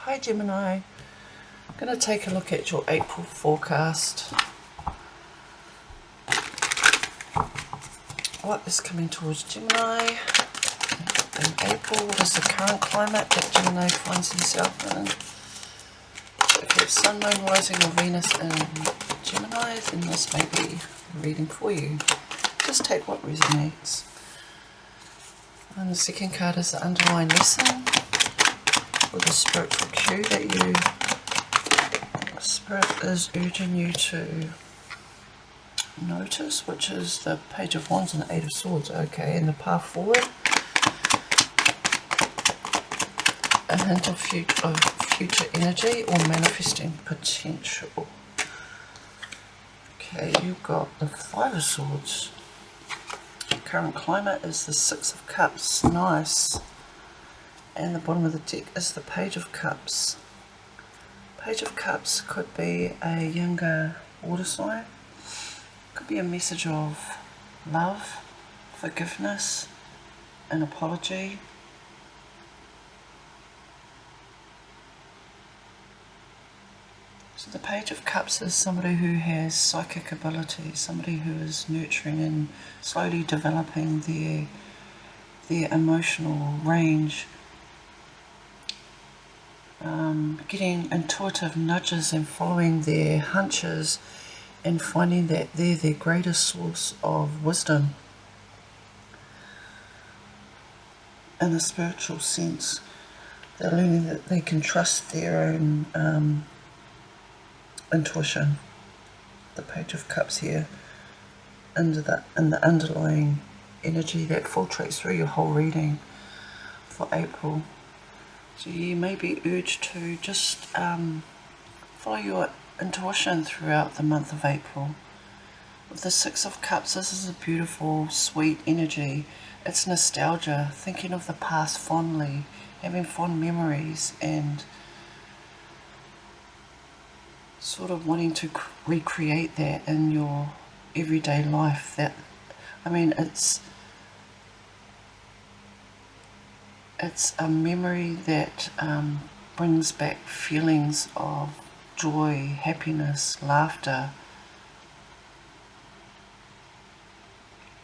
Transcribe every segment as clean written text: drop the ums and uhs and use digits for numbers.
Hi Gemini, I'm going to take a look at your April forecast. What is coming towards Gemini in April? What is the current climate that Gemini finds himself in? So if you have Sun, Moon, Rising or Venus in Gemini, then this may be a reading for you. Just take what resonates. And the second card is the underlying lesson, or the spiritual cue that Spirit is urging you to notice, which is the Page of Wands and the Eight of Swords. Okay, and the path forward. A hint of future energy or manifesting potential. Okay, you've got the Five of Swords. Current climate is the Six of Cups. Nice. And the bottom of the deck is the Page of Cups. Page of Cups could be a younger water sign. Could be a message of love, forgiveness, an apology. So the Page of Cups is somebody who has psychic ability, somebody who is nurturing and slowly developing their emotional range. Getting intuitive nudges and following their hunches and finding that they're their greatest source of wisdom in a spiritual sense. They're learning that they can trust their own intuition. The Page of Cups here and the underlying energy that filtrates through your whole reading for April. So you may be urged to just follow your intuition throughout the month of April. With the Six of Cups, this is a beautiful, sweet energy. It's nostalgia, thinking of the past fondly, having fond memories, and sort of wanting to recreate that in your everyday life. It's a memory that brings back feelings of joy, happiness, laughter.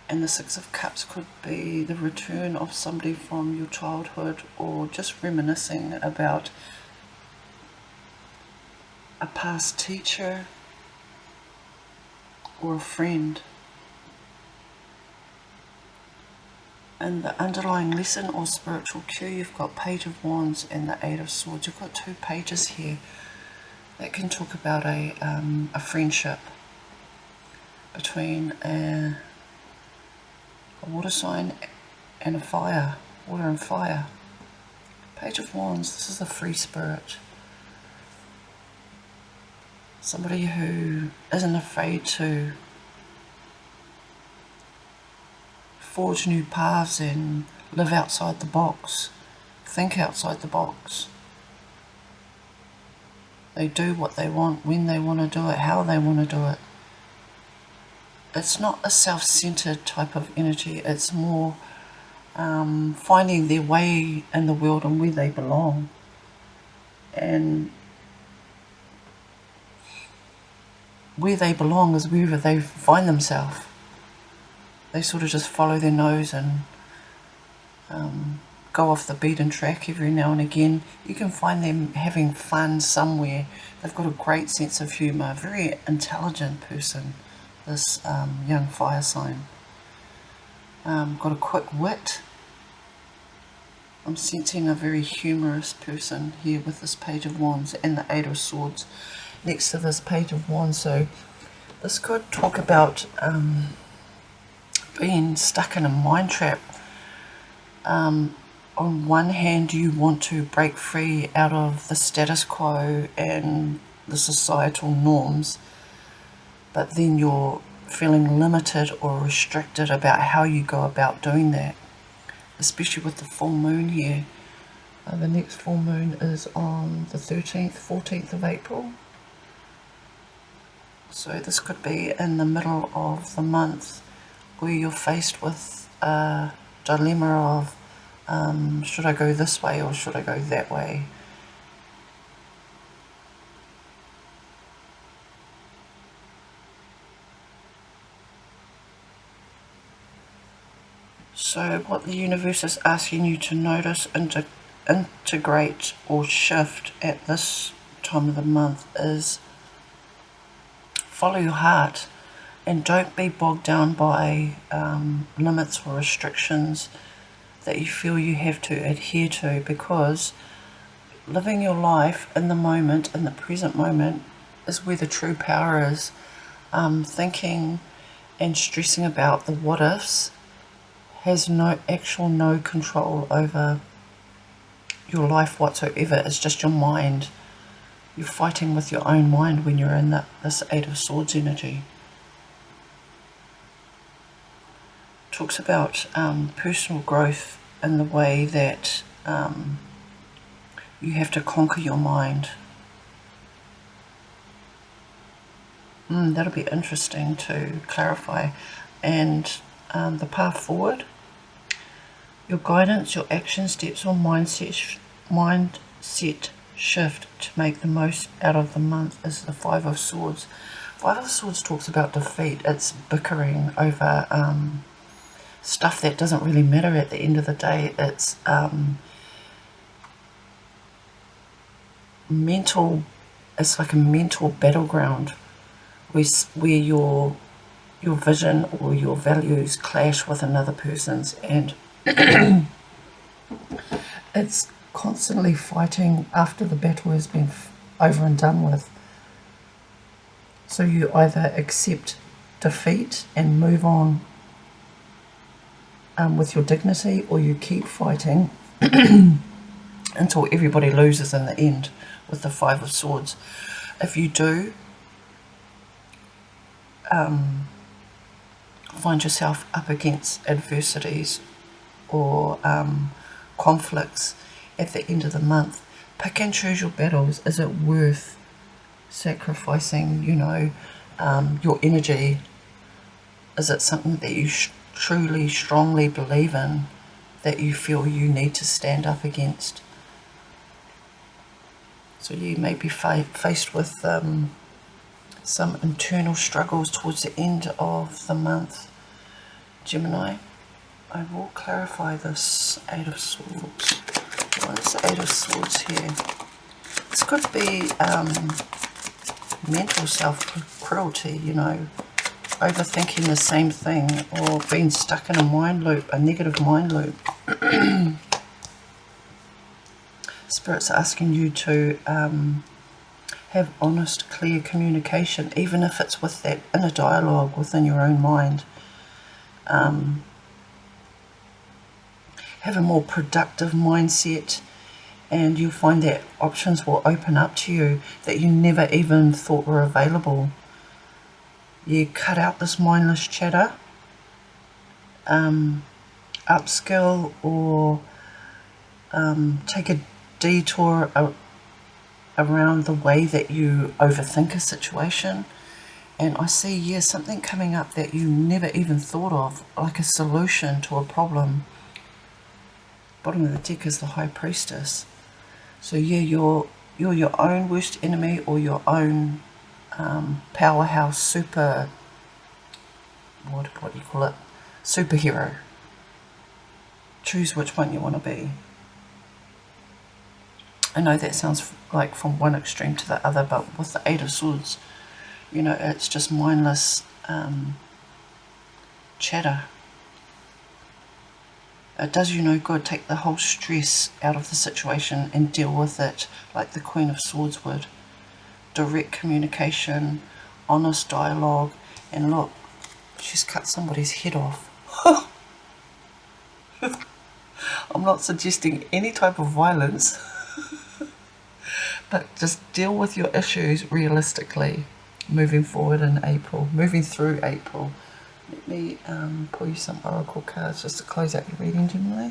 And the Six of Cups could be the return of somebody from your childhood, or just reminiscing about a past teacher or a friend. And the underlying lesson or spiritual cue, you've got Page of Wands and the Eight of Swords. You've got two pages here that can talk about a friendship between a water sign and a fire, water and fire. Page of Wands, this is the free spirit. Somebody who isn't afraid to forge new paths and live outside the box, think outside the box. They do what they want, when they want to do it, how they want to do it. It's not a self-centered type of energy, it's more finding their way in the world and where they belong. And where they belong is wherever they find themselves. They sort of just follow their nose and go off the beaten track every now and again. You can find them having fun somewhere. They've got a great sense of humour, very intelligent person, this young fire sign. Got a quick wit. I'm sensing a very humorous person here with this Page of Wands and the Eight of Swords next to this Page of Wands. So this could talk about being stuck in a mind trap. On one hand, you want to break free out of the status quo and the societal norms, but then you're feeling limited or restricted about how you go about doing that, especially with the full moon here. The next full moon is on the 13th, 14th of April. So this could be in the middle of the month where you're faced with a dilemma of should I go this way or should I go that way? So what the universe is asking you to notice and integrate or shift at this time of the month is follow your heart, and don't be bogged down by limits or restrictions that you feel you have to adhere to, because living your life in the moment, in the present moment, is where the true power is. Thinking and stressing about the what ifs has no control over your life whatsoever. It's just your mind. You're fighting with your own mind when you're in this Eight of Swords energy. Talks about personal growth in the way that you have to conquer your mind. That'll be interesting to clarify. And the path forward, your guidance, your action steps or mindset shift to make the most out of the month is the Five of Swords. Five of Swords talks about defeat. It's bickering over stuff that doesn't really matter at the end of the day. It's mental. It's like a mental battleground where your vision or your values clash with another person's, and it's constantly fighting after the battle has been over and done with. So you either accept defeat and move on with your dignity, or you keep fighting until everybody loses in the end with the Five of Swords. If you do find yourself up against adversities or conflicts at the end of the month, pick and choose your battles. Is it worth sacrificing, your energy? Is it something that you truly, strongly believe in, that you feel you need to stand up against? So you may be faced with some internal struggles towards the end of the month, Gemini. I will clarify this Eight of Swords. What is the Eight of Swords here? This could be mental self-cruelty, overthinking the same thing, or being stuck in a mind loop, a negative mind loop. Spirit's asking you to have honest, clear communication, even if it's with that inner dialogue within your own mind. Have a more productive mindset, and you'll find that options will open up to you that you never even thought were available. You cut out this mindless chatter, upskill, or take a detour around the way that you overthink a situation. And I see, something coming up that you never even thought of, like a solution to a problem. Bottom of the deck is the High Priestess. So you're your own worst enemy, or your own powerhouse superhero. Choose which one you want to be. I know that sounds like from one extreme to the other, but with the Eight of Swords, it's just mindless chatter. It does you no good. Take the whole stress out of the situation and deal with it like the Queen of Swords would. Direct communication, honest dialogue, and look, she's cut somebody's head off. I'm not suggesting any type of violence, but just deal with your issues realistically moving forward in April, moving through April. Let me pull you some oracle cards just to close out your reading, Gemini.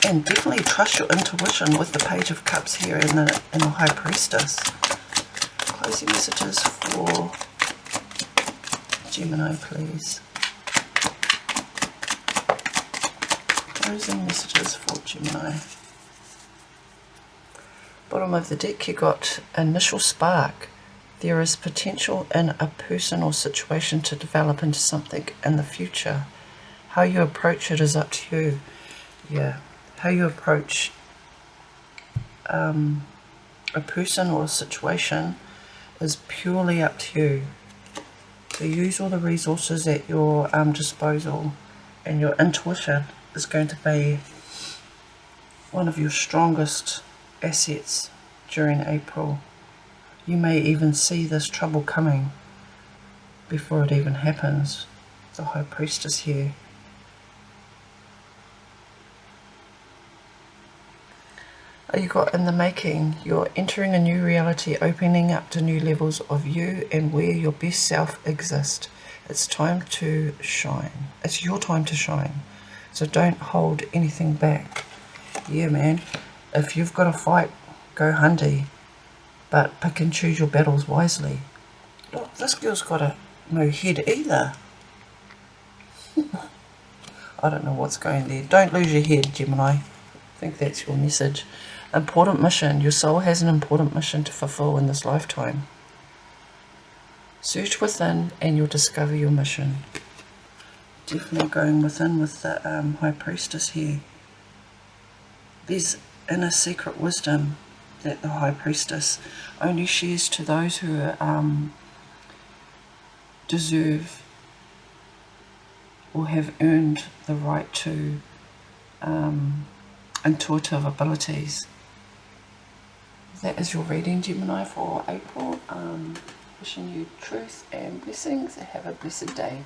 And definitely trust your intuition with the Page of Cups here and the High Priestess. Closing messages for Gemini, please. Closing messages for Gemini. Bottom of the deck, you got initial spark. There is potential in a person or situation to develop into something in the future. How you approach it is up to you. Yeah, how you approach a person or a situation is purely up to you. So use all the resources at your disposal, and your intuition is going to be one of your strongest assets during April. You may even see this trouble coming before it even happens. The High Priestess here. You got in the making. You're entering a new reality, opening up to new levels of you and where your best self exists. It's time to shine. It's your time to shine. So don't hold anything back. Yeah, man. If you've got a fight, go hundy. But pick and choose your battles wisely. Look, this girl's got no head either. I don't know what's going there. Don't lose your head, Gemini. I think that's your message. Important mission. Your soul has an important mission to fulfill in this lifetime. Search within and you'll discover your mission. Definitely going within with the High Priestess here. There's inner secret wisdom that the High Priestess only shares to those who deserve or have earned the right to intuitive abilities. That is your reading, Gemini, for April. Wishing you truth and blessings. Have a blessed day.